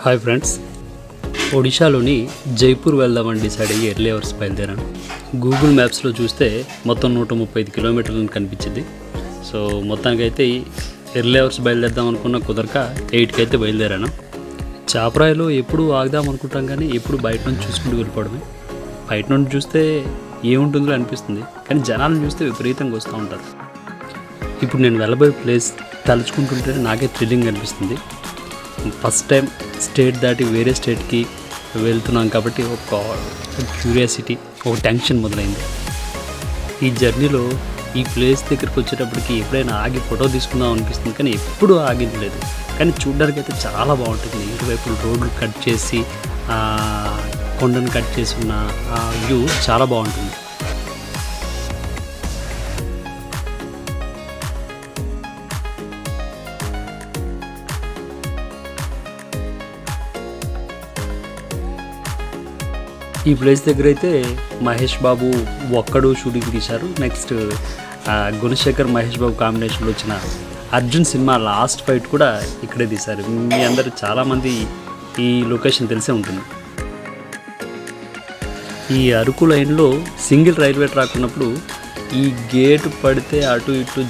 Hi friends, ఒడిశాలోని జైపూర్ వెళ్దామని decide అయ్యి ఎర్లీ అవర్స్ బయలుదేరాను. గూగుల్ మ్యాప్స్లో చూస్తే మొత్తం 135 కిలోమీటర్లను కనిపించింది. సో మొత్తానికైతే ఎర్లీ అవర్స్ బయలుదేరదాం అనుకున్న కుదరక 8కి అయితే బయలుదేరాను. చాపరాయిలో ఎప్పుడు ఆగుదాం అనుకుంటాం కానీ ఎప్పుడు బయట నుంచి చూసుకుంటూ వెళ్ళిపోవడమే. బయట నుండి చూస్తే ఏముంటుందో అనిపిస్తుంది, కానీ జనాలను చూస్తే విపరీతంగా వస్తూ ఉంటారు. ఇప్పుడు నేను వెళ్ళబోయే ప్లేస్ తలుచుకుంటుంటే నాకే థ్రిల్లింగ్ అనిపిస్తుంది. ఫస్ట్ టైం స్టేట్ దాటి వేరే స్టేట్కి వెళ్తున్నాం కాబట్టి ఒక క్యూరియాసిటీ, ఒక టెన్షన్ మొదలైంది. ఈ జర్నీలో ఈ ప్లేస్ దగ్గరికి వచ్చేటప్పటికి ఎప్పుడైనా ఆగి ఫోటో తీసుకుందాం అనిపిస్తుంది, కానీ ఎప్పుడూ ఆగింది లేదు. కానీ చూడడానికి అయితే చాలా బాగుంటుంది. ఇటువైపు రోడ్లు కట్ చేసి కొండను కట్ చేసి ఉన్న ఆ వ్యూ చాలా బాగుంటుంది. ఈ ప్లేస్ దగ్గర అయితే మహేష్ బాబు ఒక్కడు షూటింగ్ తీశారు. నెక్స్ట్ గుణశేఖర్ మహేష్ బాబు కాంబినేషన్లో వచ్చిన అర్జున్ సినిమా లాస్ట్ ఫైట్ కూడా ఇక్కడే తీశారు. మీ అందరూ చాలామంది ఈ లొకేషన్ తెలిసే ఉంటుంది. ఈ అరకు లైన్లో సింగిల్ రైల్వే ట్రాక్ ఉన్నప్పుడు ఈ గేటు పడితే అటు ఇటు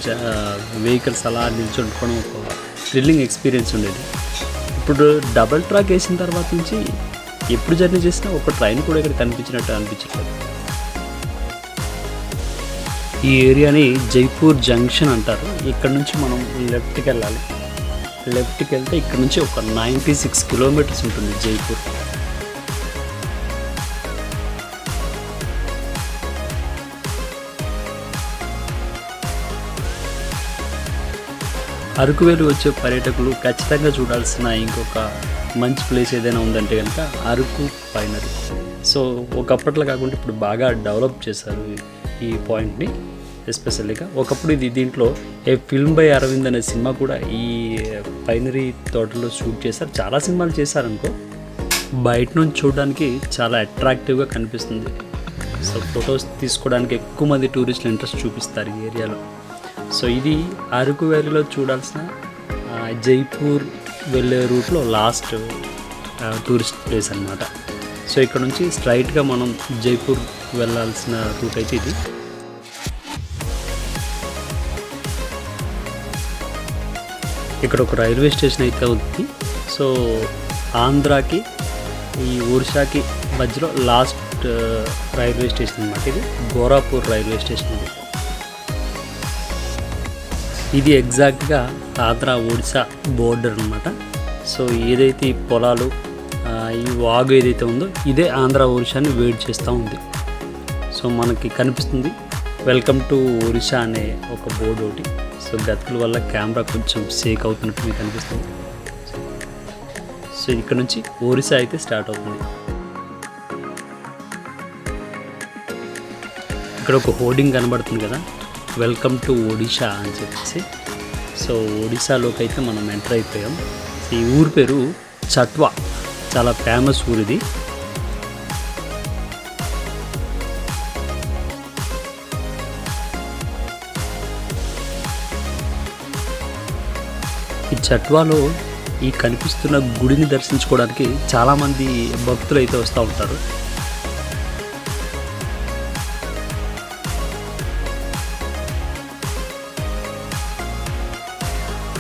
వెహికల్స్ అలా నిల్చొని ఒక థ్రిల్లింగ్ ఎక్స్పీరియన్స్ ఉండేది. ఇప్పుడు డబల్ ట్రాక్ వేసిన తర్వాత నుంచి ఎప్పుడు జర్నీ చేసినా ఒక ట్రైన్ కూడా ఇక్కడ కనిపించినట్టు అనిపించట్లేదు. ఈ ఏరియాని జైపూర్ జంక్షన్ అంటారు. ఇక్కడ నుంచి మనం లెఫ్ట్కి వెళ్ళాలి. లెఫ్ట్కి వెళ్తే ఇక్కడ నుంచి ఒక 96 కిలోమీటర్స్ ఉంటుంది జైపూర్. అరకు వేలు వచ్చే పర్యాటకులు ఖచ్చితంగా చూడాల్సిన ఇంకొక మంచి ప్లేస్ ఏదైనా ఉందంటే కనుక అరకు పైనరీ. సో ఒకప్పట్లో కాకుండా ఇప్పుడు బాగా డెవలప్ చేశారు ఈ పాయింట్ని. ఎస్పెషల్లీగా ఒకప్పుడు దీంట్లో ఏ ఫిల్మ్ బై అరవింద్ అనే సినిమా కూడా ఈ పైనరీ తోటలో షూట్ చేశారు. చాలా సినిమాలు చేశారనుకో. బయట నుంచి చూడడానికి చాలా అట్రాక్టివ్గా కనిపిస్తుంది. సో ఫొటోస్ తీసుకోవడానికి ఎక్కువ మంది టూరిస్టులు ఇంట్రెస్ట్ చూపిస్తారు ఈ ఏరియాలో. సో ఇది అరకు వ్యాలీలో చూడాల్సిన జైపూర్ వెళ్ళే రూట్లో లాస్ట్ టూరిస్ట్ ప్లేస్ అన్నమాట. సో ఇక్కడ నుంచి స్ట్రైట్గా మనం జైపూర్ వెళ్ళాల్సిన రూట్ అయితే ఇది. ఇక్కడ ఒక రైల్వే స్టేషన్ అయితే ఉంది. సో ఆంధ్రాకి ఈ ఒడిశాకి మధ్యలో లాస్ట్ రైల్వే స్టేషన్ అన్నమాట. ఇది గోరాపూర్ రైల్వే స్టేషన్. ఇది ఎగ్జాక్ట్గా ఆంధ్ర ఒడిశా బోర్డర్ అనమాట. సో ఏదైతే ఈ పొలాలు, ఈ వాగు ఏదైతే ఉందో ఇదే ఆంధ్ర ఒడిశాని వేడి చేస్తూ ఉంది. సో మనకి కనిపిస్తుంది వెల్కమ్ టు ఒడిశా అనే ఒక బోర్డు ఒకటి. సో గతుకుల వల్ల కెమెరా కొంచెం షేక్ అవుతున్నట్టు మీకు కనిపిస్తుంది. సో ఇక్కడ నుంచి ఒడిశా అయితే స్టార్ట్ అవుతుంది. ఇక్కడ ఒక హోర్డింగ్ కనబడుతుంది కదా, వెల్కమ్ టు ఒడిశా అని చెప్పేసి. సో ఒడిశాలోకి అయితే మనం ఎంటర్ అయిపోయాం. ఈ ఊరు పేరు చట్వా, చాలా ఫేమస్ ఊరు ఇది. ఈ చట్వాలో ఈ కనిపిస్తున్న గుడిని దర్శించుకోవడానికి చాలామంది భక్తులు అయితే వస్తూ ఉంటారు.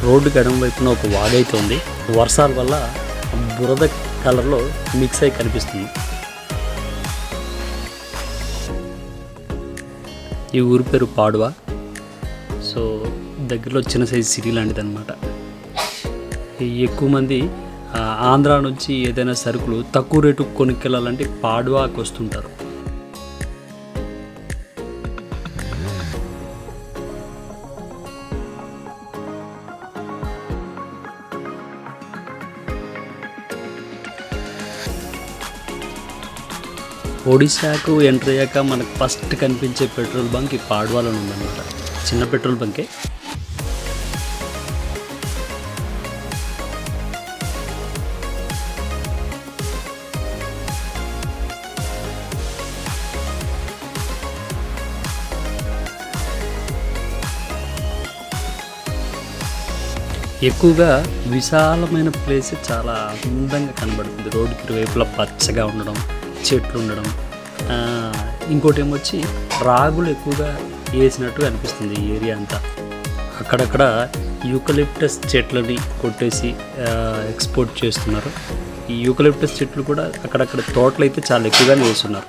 రోడ్డు గడం వైపున ఒక వాగైతే ఉంది. వర్షాల వల్ల బురద కలర్లో మిక్స్ అయి కనిపిస్తుంది. ఈ ఊరి పేరు పాడువా. సో దగ్గరలో చిన్న సైజు సిటీ లాంటిది అనమాట. ఎక్కువ మంది ఆంధ్రా నుంచి ఏదైనా సరుకులు తక్కువ రేటుకు కొనుక్కెళ్ళాలంటే పాడువాకి వస్తుంటారు. ఒడిశాకు ఎంటర్ అయ్యాక మనకు ఫస్ట్ కనిపించే పెట్రోల్ బంక్ ఈ పాడువాలో ఉందన్నమాట. చిన్న పెట్రోల్ బంకే. ఎక్కువగా విశాలమైన ప్లేస్ చాలా అందంగా కనబడుతుంది. రోడ్డుకి ఇరువైపులా పచ్చగా ఉండడం, చెట్లు ఉండడం, ఇంకోటి ఏమొచ్చి రాగులు ఎక్కువగా వేసినట్టు అనిపిస్తుంది ఈ ఏరియా అంతా. అక్కడక్కడ యూకలిప్టస్ చెట్లని కొట్టేసి ఎక్స్పోర్ట్ చేస్తున్నారు. ఈ యూకలిప్టస్ చెట్లు కూడా అక్కడక్కడ తోటలు అయితే చాలా ఎక్కువగానే వేస్తున్నారు.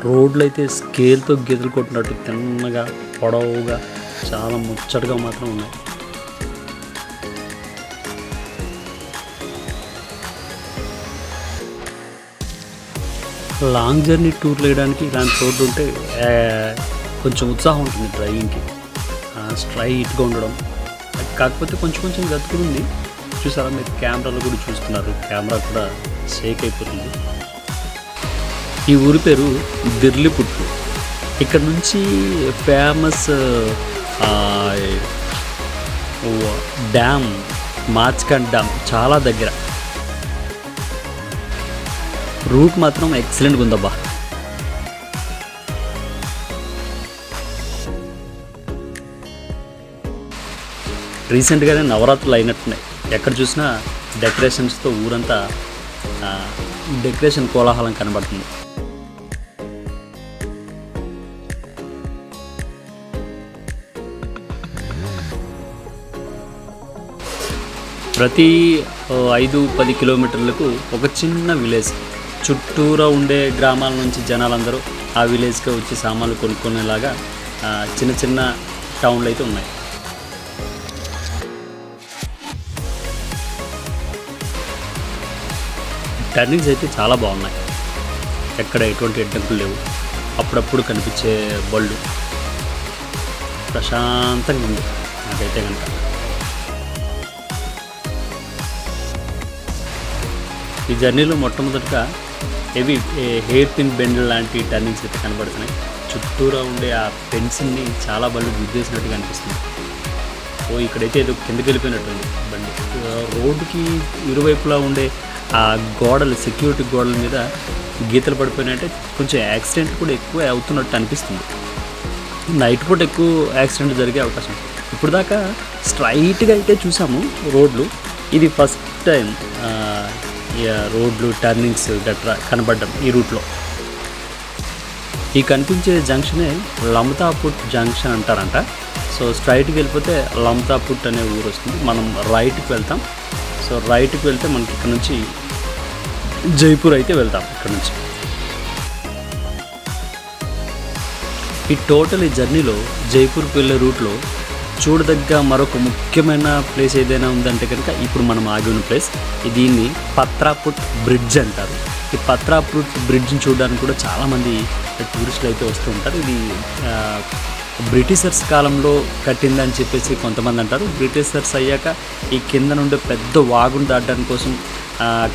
రోడ్లు అయితే స్కేల్తో గీతలు కొట్టినట్టు తిన్నగా పొడవుగా చాలా ముచ్చటగా మాత్రం ఉన్నాయి. లాంగ్ జర్నీ టూర్లు వేయడానికి ఇలాంటి రోడ్డు ఉంటే కొంచెం ఉత్సాహం ఉంటుంది డ్రైవింగ్కి. స్ట్రైట్గా ఉండడం, కాకపోతే కొంచెం కొంచెం గతుకులుంది. చూసారా మీరు కెమెరాలో కూడా చూస్తున్నారు, కెమెరా కూడా షేక్ అయిపోతుంది. ఈ ఊరి పేరు దిర్లిపుట్టు. ఇక్కడ నుంచి ఫేమస్ డ్యామ్ మాచ్కండ్ డ్యామ్ చాలా దగ్గర. రూట్ మాత్రం ఎక్సలెంట్గా ఉందబ్బా. రీసెంట్గానే నవరాత్రులు అయినట్టున్నాయి. ఎక్కడ చూసినా డెకరేషన్స్తో ఊరంతా డెకరేషన్ కోలాహలం కనబడుతుంది. ప్రతి 5-10 కిలోమీటర్లకు ఒక చిన్న విలేజ్, చుట్టూరా ఉండే గ్రామాల నుంచి జనాలందరూ ఆ విలేజ్కి వచ్చి సామాన్లు కొనుక్కునేలాగా చిన్న చిన్న టౌన్లు అయితే ఉన్నాయి. టర్నింగ్స్ అయితే చాలా బాగున్నాయి, ఎక్కడ ఎటువంటి అడ్డంకులు లేవు. అప్పుడప్పుడు కనిపించే బళ్ళు ప్రశాంతంగా ఉంది నాకైతే కనుక. ఈ జర్నీలో మొట్టమొదటిగా హెవీ హెయిర్ పిన్ బెండ్ లాంటి టర్నింగ్స్ అయితే కనబడుతున్నాయి. చుట్టూరా ఉండే ఆ పెన్సిల్ని చాలా బళ్ళు గుద్దేసినట్టుగా అనిపిస్తుంది. ఇక్కడైతే ఏదో కిందకి వెళ్ళిపోయినట్టుంది బండి. రోడ్డుకి ఇరువైపులా ఉండే ఆ గోడలు, సెక్యూరిటీ గోడల మీద గీతలు పడిపోయినట్టే కొంచెం యాక్సిడెంట్ కూడా ఎక్కువ అవుతున్నట్టు అనిపిస్తుంది. నైట్ పూట ఎక్కువ యాక్సిడెంట్ జరిగే అవకాశం. ఇప్పుడు దాకా స్ట్రైట్గా అయితే చూసాము రోడ్లు, ఇది ఫస్ట్ టైం రోడ్లు టర్నింగ్స్ గట్రా కనబడ్డం ఈ రూట్లో. ఈ కనిపించే జంక్షనే లమ్తాపుట్ జంక్షన్ అంటారంట. సో స్ట్రైట్కి వెళ్ళిపోతే లమ్తాపుట్ అనే ఊరు వస్తుంది. మనం రైట్కి వెళ్తాం. సో రైట్కి వెళ్తే మనకి ఇక్కడ నుంచి జైపూర్ అయితే వెళ్తాం. ఇక్కడ నుంచి ఈ టోటల్ ఈ జర్నీలో జైపూర్కి వెళ్ళే రూట్లో చూడదగ్గ మరొక ముఖ్యమైన ప్లేస్ ఏదైనా ఉందంటే కనుక ఇప్పుడు మనం ఆగి ఉన్న ప్లేస్. దీన్ని పత్రాపుట్ బ్రిడ్జ్ అంటారు. ఈ పత్రాపుట్ బ్రిడ్జ్ని చూడడానికి కూడా చాలామంది టూరిస్టులు అయితే వస్తూ ఉంటారు. ఇది బ్రిటిషర్స్ కాలంలో కట్టిందని చెప్పేసి కొంతమంది అంటారు. బ్రిటిషర్స్ అయ్యాక ఈ కింద నుండి పెద్ద వాగును దాటడానికి కోసం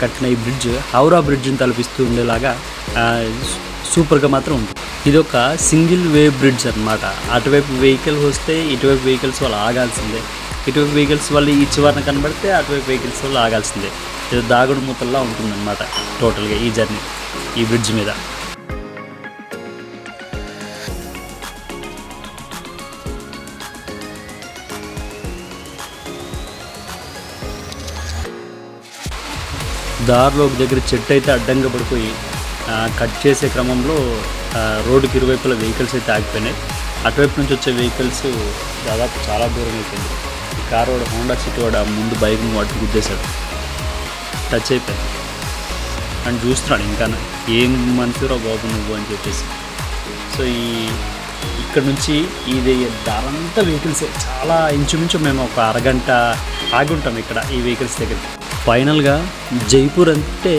కట్టిన ఈ బ్రిడ్జ్ హౌరా బ్రిడ్జ్ని తలపిస్తూ ఉండేలాగా సూపర్గా మాత్రం ఉంటుంది. ఇది ఒక సింగిల్ వే బ్రిడ్జ్ అనమాట. అటువైపు వెహికల్స్ వస్తే ఇటువైపు వెహికల్స్ వాళ్ళు ఆగాల్సిందే, ఇటువైపు వెహికల్స్ వాళ్ళు ఈ చివరన కనబడితే అటువైపు వెహికల్స్ వాళ్ళు ఆగాల్సిందే. ఇది దాగుడు మూతల్లా ఉంటుందన్నమాట టోటల్గా ఈ జర్నీ ఈ బ్రిడ్జ్ మీద. దారిలో ఒక దగ్గర చెట్టు అయితే అడ్డంగా పడిపోయి కట్ చేసే క్రమంలో రోడ్డుకి ఇరువైపుల వెహికల్స్ అయితే ఆగిపోయినాయి. అటువైపు నుంచి వచ్చే వెహికల్స్ దాదాపు చాలా దూరం అయిపోయింది. ఈ కారు వాడు హోండా సిటీ వాడు ముందు బైక్ని వాటికి గుద్దేశాడు, టచ్ అయిపోయింది. అని చూస్తున్నాడు ఇంకా ఏం మనిషిరా బాబు నువ్వు అని చెప్పేసి. సో ఇక్కడ నుంచి ఇది దారంతా వెహికల్సే. చాలా ఇంచుమించు మేము ఒక అరగంట ఆగి ఉంటాం ఇక్కడ ఈ వెహికల్స్ దగ్గర. ఫైనల్గా జైపూర్ అంటే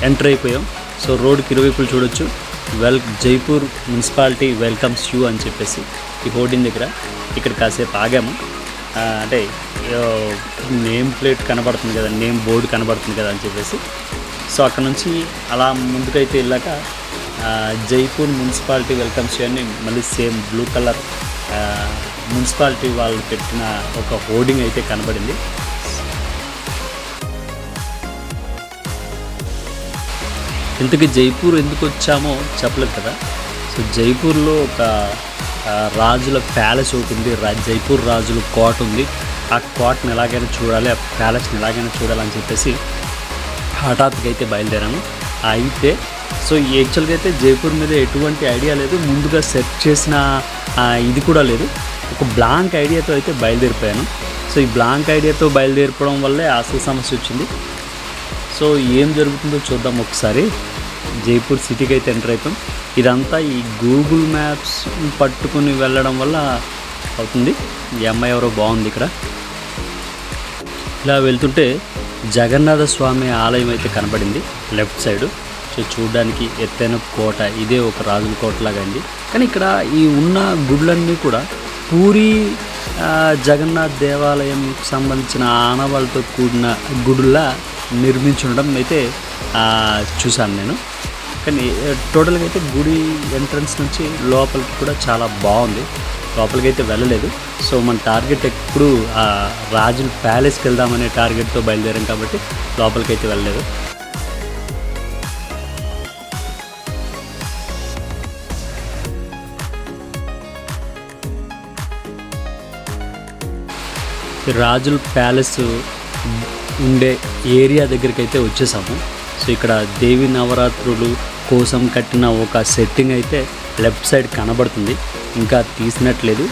ఎంటర్ అయిపోయాం. సో రోడ్డుకి ఇరువైపులు చూడొచ్చు జైపూర్ మున్సిపాలిటీ వెల్కమ్స్ యూ అని చెప్పేసి ఈ హోర్డింగ్ దగ్గర. ఇక్కడ కాసేపు ఆగాము. అంటే నేమ్ ప్లేట్ కనబడుతుంది కదా, నేమ్ బోర్డు కనబడుతుంది కదా అని చెప్పేసి. సో అక్కడ నుంచి అలా ముందుకైతే వెళ్ళాక జైపూర్ మున్సిపాలిటీ వెల్కమ్స్ యూ అని మళ్ళీ సేమ్ బ్లూ కలర్ మున్సిపాలిటీ వాళ్ళు పెట్టిన ఒక హోర్డింగ్ అయితే కనబడింది. ఇంతకీ జైపూర్ ఎందుకు వచ్చామో చెప్పలేదు కదా. సో జైపూర్లో ఒక రాజుల ప్యాలెస్ ఒకటి ఉంది, జైపూర్ రాజుల కోట ఉంది. ఆ కోటను ఎలాగైనా చూడాలి, ఆ ప్యాలెస్ని ఎలాగైనా చూడాలని చెప్పేసి హఠాత్తుగా అయితే బయలుదేరాము. అయితే సో యాక్చువల్గా అయితే జైపూర్ మీద ఎటువంటి ఐడియా లేదు, ముందుగా సెర్చ్ చేసిన ఇది కూడా లేదు. ఒక బ్లాంక్ ఐడియాతో అయితే బయలుదేరిపోయాను. సో ఈ బ్లాంక్ ఐడియాతో బయలుదేరిపోవడం వల్లే అసలు సమస్య వచ్చింది. సో ఏం జరుగుతుందో చూద్దాం ఒకసారి. జైపూర్ సిటీకి అయితే ఎంటర్ అయిపోయాం. ఇదంతా ఈ గూగుల్ మ్యాప్స్ పట్టుకుని వెళ్ళడం వల్ల అవుతుంది. ఈ అమ్మాయి ఎవరో బాగుంది ఇక్కడ. ఇలా వెళ్తుంటే జగన్నాథ స్వామి ఆలయం అయితే కనబడింది లెఫ్ట్ సైడు. సో చూడడానికి ఎత్తైన కోట, ఇదే ఒక రాజుల కోటలాగా అండి. కానీ ఇక్కడ ఈ ఉన్న గుడులన్నీ కూడా పూరి జగన్నాథ్ దేవాలయం సంబంధించిన ఆనవాళ్ళతో కూడిన గుడులా నిర్మించడం అయితే చూశాను నేను. కానీ టోటల్గా అయితే గుడి ఎంట్రన్స్ నుంచి లోపలికి కూడా చాలా బాగుంది. లోపలికి అయితే వెళ్ళలేదు. సో మన టార్గెట్ ఎప్పుడు రాజుల ప్యాలెస్కి వెళ్దామనే టార్గెట్తో బయలుదేరాం కాబట్టి లోపలికి అయితే వెళ్ళలేదు. రాజుల ప్యాలెస్ ఉండే ఏరియా దగ్గరికి అయితే వచ్చేసాము. సో ఇక్కడ దేవి నవరాత్రులు కోసం కట్టిన ఒక సెట్టింగ్ అయితే లెఫ్ట్ సైడ్ కనబడుతుంది, ఇంకా తీసినట్లేదు.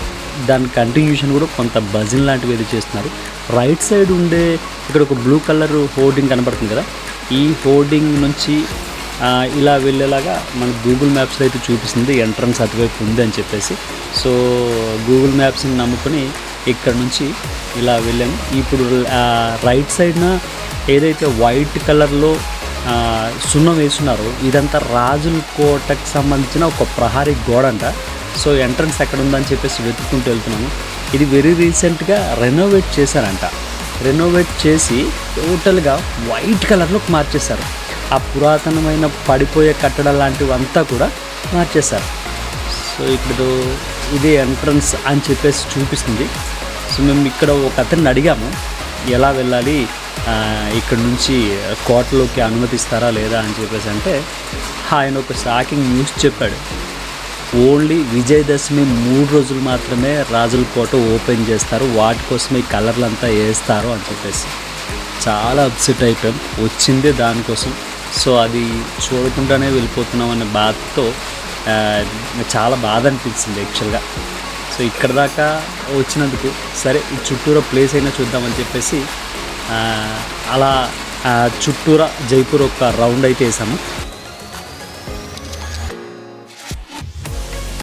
దాని కంటిన్యూషన్ కూడా కొంత భజన్ లాంటివి ఏది చేస్తున్నారు. రైట్ సైడ్ ఉండే ఇక్కడ ఒక బ్లూ కలర్ హోర్డింగ్ కనబడుతుంది కదా, ఈ హోర్డింగ్ నుంచి ఇలా వెళ్ళేలాగా మన గూగుల్ మ్యాప్స్లో అయితే చూపిస్తుంది ఎంట్రన్స్ అటువైపు ఉంది అని చెప్పేసి. సో గూగుల్ మ్యాప్స్ని నమ్ముకొని ఇక్కడ నుంచి ఇలా వెళ్ళాము. ఇప్పుడు రైట్ సైడ్న ఏదైతే వైట్ కలర్లో సున్నం వేస్తున్నారో ఇదంతా రాజుల కోటకు సంబంధించిన ఒక ప్రహారీ గోడ అంట. సో ఎంట్రన్స్ ఎక్కడ ఉందని చెప్పేసి వెతుక్కుంటూ వెళ్తున్నాము. ఇది వెరీ రీసెంట్గా రెనోవేట్ చేశారంట. రెనోవేట్ చేసి టోటల్గా వైట్ కలర్లోకి మార్చేశారు. ఆ పురాతనమైన పడిపోయే కట్టడం లాంటివంతా కూడా మార్చేశారు. సో ఇప్పుడు ఇదే ఎంట్రన్స్ అని చెప్పేసి చూపిస్తుంది. సో మేము ఇక్కడ ఒక అతన్ని అడిగాము ఎలా వెళ్ళాలి, ఇక్కడ నుంచి కోటలోకి అనుమతిస్తారా లేదా అని చెప్పేసి. అంటే ఆయన ఒక షాకింగ్ న్యూస్ చెప్పాడు. ఓన్లీ విజయదశమి 3 రోజులు మాత్రమే రాజుల కోట ఓపెన్ చేస్తారు, వాటి కోసమే ఈ కలర్లంతా వేస్తారు అని చెప్పేసి. చాలా అప్సెట్ అయిపోయాం, వచ్చిందే దానికోసం. సో అది చూడకుండానే వెళ్ళిపోతున్నాం అనే బాధతో చాలా బాధ అనిపించింది యాక్చువల్గా. సో ఇక్కడ దాకా వచ్చినందుకు సరే ఈ చుట్టూరా ప్లేస్ అయినా చూద్దామని చెప్పేసి అలా చుట్టూరా జైపూర్ ఒక రౌండ్ అయితే వేసాము.